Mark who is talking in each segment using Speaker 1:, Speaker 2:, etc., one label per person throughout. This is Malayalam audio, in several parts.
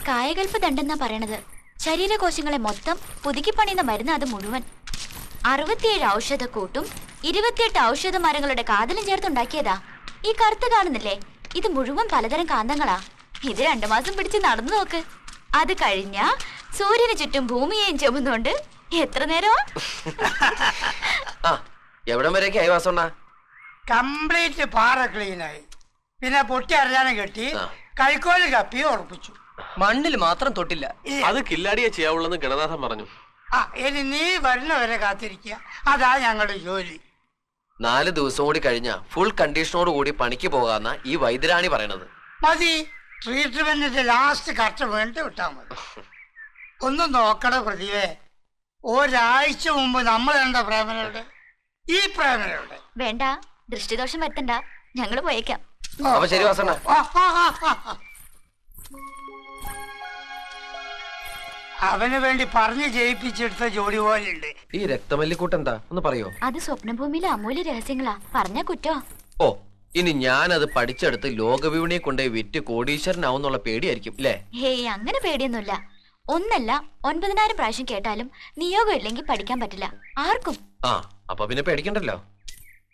Speaker 1: കായകൽപ്പ ദണ്ഡെന്നാ പറയണത്. ശരീരകോശങ്ങളെ മൊത്തം പുതുക്കിപ്പണിയുന്ന മരുന്ന് അത് മുഴുവൻ. 67 ഔഷധക്കൂട്ടും 28 ഔഷധ മരങ്ങളുടെ കാതലും ചേർത്തുണ്ടാക്കിയതാ. ഈ കറുത്ത് കാണുന്നില്ലേ, ഇത് മുഴുവൻ പലതരം കാന്തങ്ങളാ. ഇത് 2 മാസം പിടിച്ച് നടന്നു നോക്ക്. അത് കഴിഞ്ഞ സൂര്യന് ചുറ്റും ഭൂമിയെയും ചുമന്നുകൊണ്ട് എത്ര നേരമാ?
Speaker 2: എവിടം വരെയൊക്കെ ആയി വാസണ്ണ?
Speaker 3: കംപ്ലീറ്റ് പാറ ക്ലീനായി. പിന്നെ പൊട്ടി അറിയാനും കെട്ടി കൈക്കോല് കപ്പി ഉറപ്പിച്ചു.
Speaker 4: മണ്ണിൽ മാത്രം തൊട്ടില്ല.
Speaker 5: അത് കില്ലാടിയെ ചെയ്യാവുള്ളെന്ന് ഗണനാഥൻ പറഞ്ഞു.
Speaker 3: ഇനി നീ വരുന്നവരെ കാത്തിരിക്കുക, അതാ ഞങ്ങളുടെ ജോലി.
Speaker 2: 4 ദിവസം കൂടി കഴിഞ്ഞ ഫുൾ കണ്ടീഷനോട് കൂടി പണിക്ക് പോകാന്ന ഈ വൈദ്യരാണി പറയണത്.
Speaker 3: മതി, ട്രീറ്റ്മെന്റിന്റെ ലാസ്റ്റ് കട്ട് വേണ്ടി വിട്ടാ മതി. ഒന്ന് നോക്കണ പ്രതിഭേ, ഒരാഴ്ച മുമ്പ് നമ്മൾ കണ്ട പ്രേമനയുടെ ഈ പ്രേമനയുടെ
Speaker 1: വേണ്ട, ദൃഷ്ടിദോഷം വരുത്തണ്ട, ഞങ്ങള് പോയേക്കാം.
Speaker 2: അപ്പൊ ശരി വാസണ്ണ.
Speaker 3: അവന് വേണ്ടി പറഞ്ഞു ജയിപ്പിച്ചെടുത്ത ജോലി പോലെയുണ്ട്.
Speaker 2: ഈ രക്തമല്ലിക്കൂട്ടെന്താ ഒന്ന് പറയോ?
Speaker 1: അത് സ്വപ്നഭൂമിയിലെ അമൂല്യ രഹസ്യങ്ങളാ, പറഞ്ഞ കുറ്റോ?
Speaker 2: ഓ, ഇനി ഞാനത് പഠിച്ചെടുത്ത് ലോകവിപണിയെ കൊണ്ടേ വിറ്റ് കോടീശ്വരനാവുന്നുള്ള പേടിയായിരിക്കും അല്ലേ?
Speaker 1: ഹേയ്, അങ്ങനെ പേടിയൊന്നുമില്ല. ഒന്നല്ല 9000 പ്രാവശ്യം കേട്ടാലും നിയോഗം ഇല്ലെങ്കിൽ പഠിക്കാൻ പറ്റില്ല ആർക്കും.
Speaker 2: അപ്പൊ പിന്നെ പേടിക്കണ്ടല്ലോ.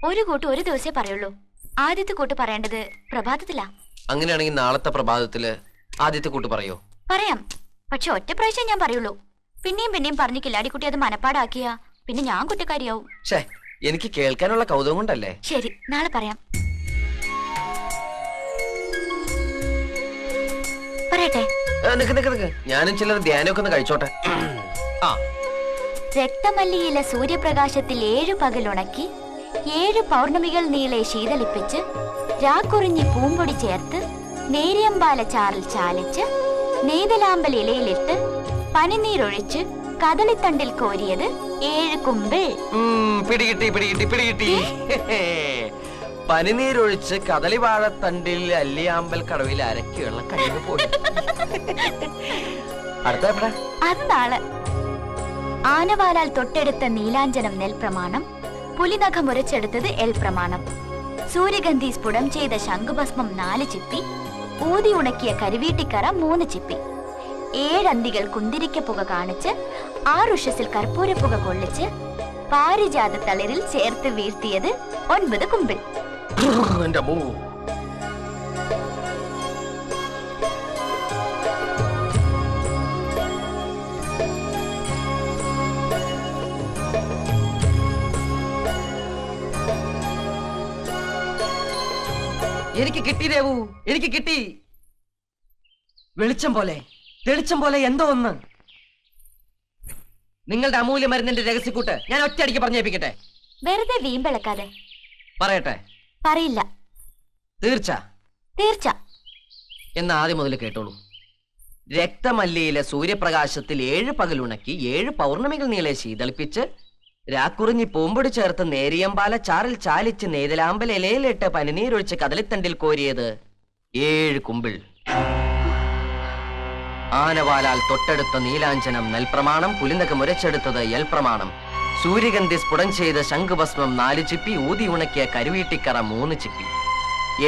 Speaker 1: ഒരു കൂട്ട് ഒരു ദിവസേ പറയുള്ളൂ. ആദ്യത്തെ കൂട്ട് പറയേണ്ടത് പ്രഭാതത്തിലാ.
Speaker 2: അങ്ങനെയാണെങ്കിൽ നാളത്തെ പ്രഭാതത്തില് ആദ്യത്തെ കൂട്ട് പറയോ?
Speaker 1: പറയാം, പക്ഷെ ഒറ്റ പ്രാവശ്യം ഞാൻ പറയുള്ളൂ. പിന്നെയും പിന്നെയും പറഞ്ഞു കില്ലാടിക്കുട്ടി അത് മനപ്പാടാക്കിയാ പിന്നെ ഞാൻ കുറ്റക്കാരിയാവും.
Speaker 2: എനിക്ക് കേൾക്കാനുള്ള കൗതുകം കൊണ്ടല്ലേ.
Speaker 1: ശരി, നാളെ പറയാം. പറയട്ടെ?
Speaker 2: ഞാനും ചിലർ ധ്യാനമൊക്കെ ഒന്ന് കഴിച്ചോട്ടെ.
Speaker 1: രക്തമല്ലിയില സൂര്യപ്രകാശത്തിൽ 7 പകലുണക്കി 7 പൗർണമികൾ നീളെ ശീതളിപ്പിച്ച് രാക്കുറിഞ്ഞി പൂമ്പൊടി ചേർത്ത് നേരിയമ്പാല ചാറിൽ ചാലിച്ച് നെയ്തലാമ്പൽ ഇലയിലിട്ട് പനിനീരൊഴിച്ച് കദളിത്തണ്ടിൽ കോരിയത് 7 കുമ്പിൾ.
Speaker 2: പിടികിട്ടി. പനിനീരൊഴിച്ച് കദളിവാഴത്തണ്ടിൽ അല്ലിയാമ്പൽ കടവിൽ അരക്കിയുള്ള കഴിവ് പോയി.
Speaker 1: അത് നാളെ. ആനവാലാൽ തൊട്ടെടുത്ത നീലാഞ്ജനം നെൽപ്രമാണം, പുലിനഖമുരച്ചെടുത്തത് എൽ പ്രമാണം, സൂര്യഗന്ധി സ്ഫുടം ചെയ്ത ശംഖുഭസ്മം 4 ചിപ്പി, ഊതി ഉണക്കിയ കരുവീട്ടിക്കറ 3 ചിപ്പി, 7 അന്തികൾ കുന്തിരിക്ക പുക കാണിച്ച് 6 ഉഷസിൽ കർപ്പൂരപ്പുക കൊള്ളിച്ച് പാരിജാത തളിരിൽ ചേർത്ത് വീഴ്ത്തിയത് 9 കുമ്പിൾ.
Speaker 4: എനിക്ക് കിട്ടി ദേവു, എനിക്ക് കിട്ടി. വെളിച്ചം പോലെ തെളിച്ചം പോലെ എന്തോ ഒന്ന്. നിങ്ങളുടെ അമൂല്യ മരുന്നിന്റെ രഹസ്യക്കൂട്ട് ഞാൻ ഒറ്റയടിക്ക് പറഞ്ഞേപ്പിക്കട്ടെ?
Speaker 1: വെറുതെ വീമ്പിളക്കാതെ.
Speaker 4: പറയട്ടെ?
Speaker 1: പറയില്ല.
Speaker 4: തീർച്ച. എന്ന് ആദ്യം മുതൽ കേട്ടോളൂ. രക്തമല്ലിയിലെ സൂര്യപ്രകാശത്തിൽ 7 പകലുണക്കി 7 പൗർണമികൾ നീളെ ശീതളിപ്പിച്ച് രാക്കുറിഞ്ഞി പൂമ്പൊടി ചേർത്ത് നേരിയമ്പാല ചാറിൽ ചാലിച്ച് നെയ്തലാമ്പൽ ഇലയിലിട്ട് പനിനീരൊഴിച്ച് കദളിത്തണ്ടിൽ കോരിയത് 7 കുമ്പിൾ. ആനവാലാൽ തൊട്ടെടുത്ത നീലാഞ്ജനം നെൽപ്രമാണം, പുലിനക മുരച്ചെടുത്തത് എൽ പ്രമാണം, സൂര്യഗന്ധി സ്ഫുടം ചെയ്ത ശംഖുഭസ്മം 4 ചിപ്പി, ഊതി ഉണക്കിയ കരുവീട്ടിക്കറ 3 ചിപ്പി,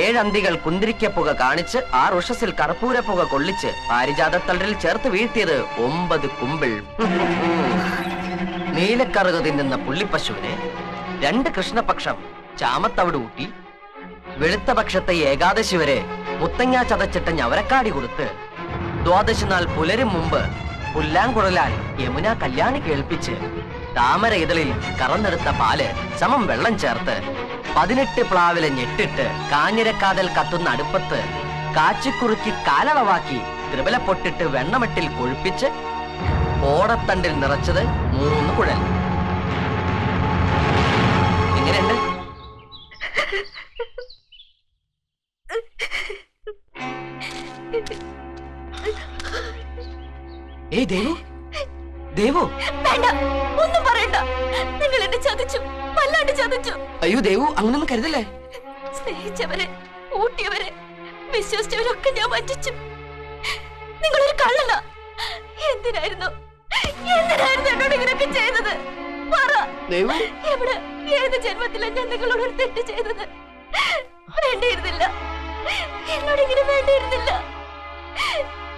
Speaker 4: 7 അന്തികൾ കുന്തിരിക്കപ്പുക കാണിച്ച് 6 ഉഷസിൽ കർപ്പൂരപ്പുക കൊള്ളിച്ച് പാരിജാതത്തളിരിൽ ചേർത്ത് വീഴ്ത്തിയത് 9 കുമ്പിൾ. നീലക്കറുക തിന്നുന്ന പുള്ളിപ്പശുവിനെ 2 കൃഷ്ണപക്ഷം ചാമത്തവിട് ഊട്ടി വെളുത്ത പക്ഷത്തെ ഏകാദശി വരെ മുത്തങ്ങ ചതച്ചിട്ട ഞവരക്കാടി കൊടുത്ത് 12 നാൾ പുലരും മുമ്പ് പുല്ലാങ്കുഴലാൽ യമുന കല്യാണി കേൾപ്പിച്ച് താമര ഇതളിൽ കറന്നെടുത്ത പാല് സമം വെള്ളം ചേർത്ത് 18 പ്ലാവിലെ ഞെട്ടിട്ട് കാഞ്ഞിരക്കാതൽ കത്തുന്ന അടുപ്പത്ത് കാച്ചിക്കുറുക്കി കാലളവാക്കി ത്രിപല പൊട്ടിട്ട് വെണ്ണമട്ടിൽ കൊഴുപ്പിച്ച് ഓടത്തണ്ടിൽ നിറച്ചത് 3 കുഴൽ. എങ്ങനെയുണ്ട്? ഏയ് ദേവു, ദേവു
Speaker 1: വേണ്ട, ഒന്നും പറയണ്ട. നിങ്ങൾ എന്നെ ചതിച്ചു, വല്ലാണ്ട് ചതിച്ചു.
Speaker 4: അയ്യോ ദേവു, അങ്ങനൊന്നും കരുതല്ലേ.
Speaker 1: സ്നേഹിച്ചവരെ, ഊട്ടിയവരെ, വിശ്വസിച്ചവരൊക്കെ ഞാൻ വഞ്ചിച്ചു. നിങ്ങളൊരു കള്ളനാ. എന്തിനായിരുന്നു എന്നോട് ഇങ്ങനെയൊക്കെ ചെയ്തത്? പറ. എവിടെ, ഏത് ജന്മത്തിലാണ് ഞാൻ നിങ്ങളോട് ഒരു തെറ്റ് ചെയ്തത്? വേണ്ടിയിരുന്നില്ല, എന്നോട് ഇങ്ങനെ വേണ്ടിയിരുന്നില്ല.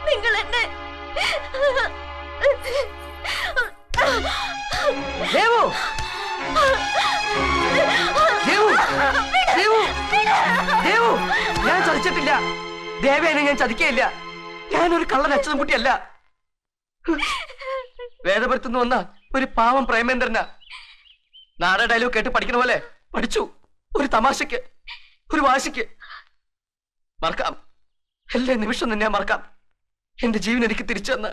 Speaker 1: നിങ്ങൾ എന്നെ
Speaker 4: ദേവേനെ ഞാൻ ചതിക്കയില്ല. ഞാനൊരു കള്ളൻ അച്ഛനും കുട്ടിയല്ല. വേദപുരത്തുനിന്ന് വന്ന ഒരു പാവം പ്രേമേന്ദ്രനാ. നാടക ഡയലോഗ് കേട്ട് പഠിക്കണ പോലെ പഠിച്ചു. ഒരു തമാശക്ക്, ഒരു വാശിക്ക്. മറക്കാം, എല്ലാ നിമിഷം തന്നെ മറക്കാം. എന്റെ ജീവൻ എനിക്ക് തിരിച്ചു തന്ന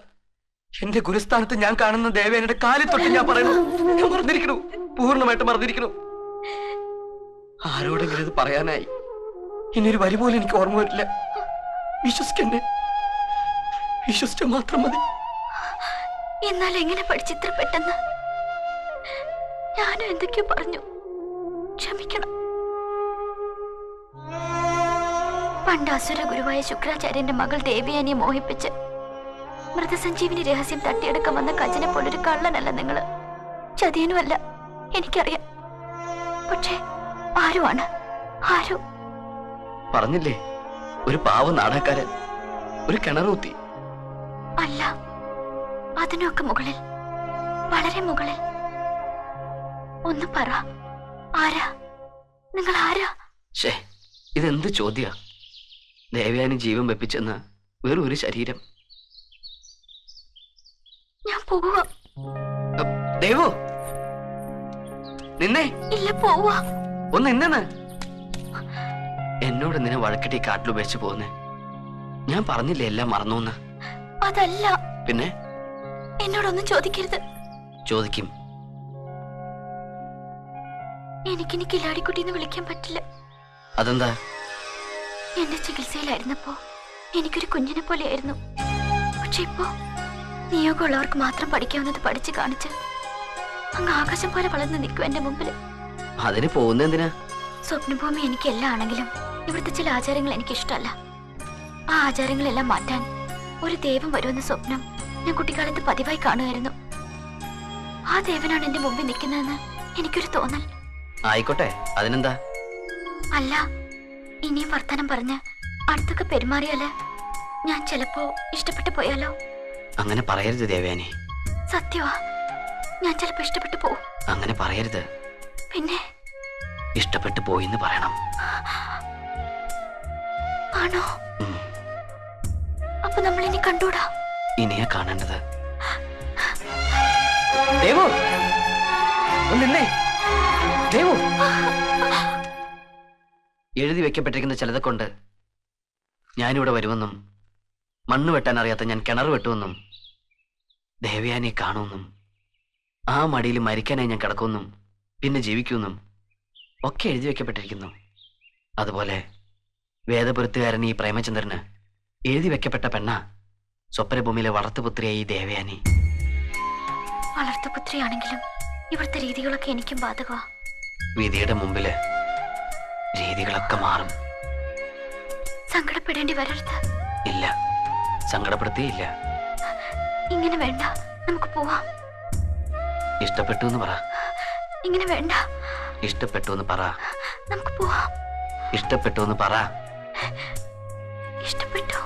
Speaker 4: എന്റെ ഗുരുസ്ഥാനത്ത് ഞാൻ കാണുന്ന ദേവേനയുടെ കാലിൽ തൊട്ട് ഞാൻ പറയുന്നു, ഞാൻ മറന്നിരിക്കണു, പൂർണ്ണമായിട്ട് മറന്നിരിക്കണു. ആരോടെങ്കിലും ഇത് പറയാനായി ഇനിയൊരു വരി പോലും എനിക്ക് ഓർമ്മ വരില്ല. വിശ്വസിക്കന്നെ, വിശ്വസിച്ച മാത്രം മതി.
Speaker 1: എന്നാൽ എങ്ങനെ പഠിച്ചിത്ര പെട്ടെന്ന്? ഞാനും എന്തൊക്കെയോ പറഞ്ഞു, ക്ഷമിക്കണം. പണ്ട് അസുര ഗുരുവായ ശുക്രാചാര്യന്റെ മകൾ ദേവയാനിയെ മോഹിപ്പിച്ച് മൃതസഞ്ജീവിനി രഹസ്യം തട്ടിയെടുക്കാൻ വന്ന കജനെ പോലൊരു കള്ളനല്ല നിങ്ങള്, ചതിയനുമല്ല, എനിക്കറിയാം. പക്ഷേ ആരുമാണ്? ആരു?
Speaker 4: പറഞ്ഞില്ലേ, ഒരു പാവ നാടകക്കാരൻ, ഒരു കിണറൂത്തി.
Speaker 1: അല്ല, അതിനൊക്കെ മുകളിൽ, വളരെ മുകളിൽ. ഒന്ന് പറ, ആരാ നിങ്ങൾ? ആരാ?
Speaker 4: ശേ, ഇതെന്ത് ചോദ്യ? ദേവയാനി ജീവൻ വെപ്പിച്ചെന്ന് വെറും ഒരു ശരീരം.
Speaker 1: ഞാൻ പോവാ.
Speaker 4: ദേവു, നിന്നെ.
Speaker 1: ഇല്ല, പോവാ.
Speaker 4: ഒന്ന് നിന്നെന്ന്. എന്നോട് നിന്നെ വഴക്കിട്ട് ഈ കാട്ടിലുപേക്ഷിച്ച് പോകുന്നേ. ഞാൻ പറഞ്ഞില്ലേ എല്ലാം മറന്നു.
Speaker 1: അതല്ല.
Speaker 4: പിന്നെ?
Speaker 1: എന്നോടൊന്നും ചോദിക്കരുത്.
Speaker 4: ചോദിക്കും.
Speaker 1: എനിക്കിനി കില്ലാടിക്കുട്ടിന്ന് വിളിക്കാൻ പറ്റില്ല.
Speaker 4: അതെന്താ?
Speaker 1: എന്റെ ചികിത്സയിലായിരുന്നപ്പോ എനിക്കൊരു കുഞ്ഞിനെ പോലെയായിരുന്നു. പക്ഷെ ഇപ്പോ നിയോഗമുള്ളവർക്ക് മാത്രം പഠിക്കാവുന്നത് പഠിച്ചു കാണിച്ച് അങ്ങ് ആകാശം പോലെ വളർന്ന് നിൽക്കും എന്റെ മുമ്പിൽ.
Speaker 4: അതിന് പോകുന്ന എന്തിനാ?
Speaker 1: സ്വപ്നഭൂമി എനിക്ക് എല്ലാം ആണെങ്കിലും ഇവിടുത്തെ ചില ആചാരങ്ങൾ എനിക്ക് ഇഷ്ടമല്ല. ആ ആചാരങ്ങളെല്ലാം മാറ്റാൻ ഒരു ദേവൻ വരുമെന്ന സ്വപ്നം ഞാൻ കുട്ടിക്കാലത്ത് പതിവായി കാണുമായിരുന്നു. ആ ദേവനാണ് എന്റെ മുമ്പിൽ നിൽക്കുന്നതെന്ന് എനിക്കൊരു തോന്നൽ.
Speaker 4: ആയിക്കോട്ടെ, അതിനെന്താ?
Speaker 1: അല്ല, ഇനിയും വർത്തമാനം പറഞ്ഞ് അടുത്തൊക്കെ പെരുമാറിയാല് ഞാൻ ചിലപ്പോ ഇഷ്ടപ്പെട്ടു പോയാലോ?
Speaker 4: അങ്ങനെ പറയരുത് ദേവയാനി.
Speaker 1: സത്യവാ, ഞാൻ ചിലപ്പോ ഇഷ്ടപ്പെട്ടു പോവും.
Speaker 4: അങ്ങനെ പറയരുത്.
Speaker 1: പിന്നെ?
Speaker 4: ഇഷ്ടപ്പെട്ടു പോയിന്ന് പറയണം.
Speaker 1: ആണോ? അപ്പൊ നമ്മൾ ഇനി കണ്ടൂടാ?
Speaker 4: ഇനിയാ കാണേണ്ടത്. ദേവു, ഒന്നില്ലേ? ദേവു, എഴുതി വെക്കപ്പെട്ടിരിക്കുന്ന ചിലതെ കൊണ്ട് ഞാനിവിടെ വരുമെന്നും മണ്ണ് വെട്ടാൻ അറിയാത്ത ഞാൻ കിണർ വെട്ടുമെന്നും ദേവയാനിയെ കാണുമെന്നും ആ മടിയിൽ മരിക്കാനായി ഞാൻ കിടക്കുമെന്നും പിന്നെ ജീവിക്കുമെന്നും ഒക്കെ എഴുതി വെക്കപ്പെട്ടിരിക്കുന്നു. അതുപോലെ വേദപുരത്തുകാരൻ ഈ പ്രേമചന്ദ്രന് എഴുതി വെക്കപ്പെട്ട പെണ്ണ സ്വപ്നഭൂമിയിലെ വളർത്തുപുത്രിയായി ദേവയാനി.
Speaker 1: വളർത്തുപുത്രിയാണെങ്കിലും ഇവിടുത്തെ രീതികളൊക്കെ എനിക്കും ബാധകമാ.
Speaker 4: വിധിയുടെ മുമ്പില് രീതികളൊക്കെ മാറും.
Speaker 1: സങ്കടപ്പെടേണ്ടി വരരുത്.
Speaker 4: ഇല്ല, സങ്കടപ്പെടുത്തിയില്ല.
Speaker 1: ഇങ്ങനെ വേണ്ട, നമുക്ക് പോവാം.
Speaker 4: ഇഷ്ടപ്പെട്ടു എന്ന് പറ.
Speaker 1: ഇങ്ങനെ വേണ്ട.
Speaker 4: ഇഷ്ടപ്പെട്ടു എന്ന് പറ.
Speaker 1: നമുക്ക് പോവാം.
Speaker 4: ഇഷ്ടപ്പെട്ടു എന്ന് പറ.
Speaker 1: ഇഷ്ടപ്പെട്ടു.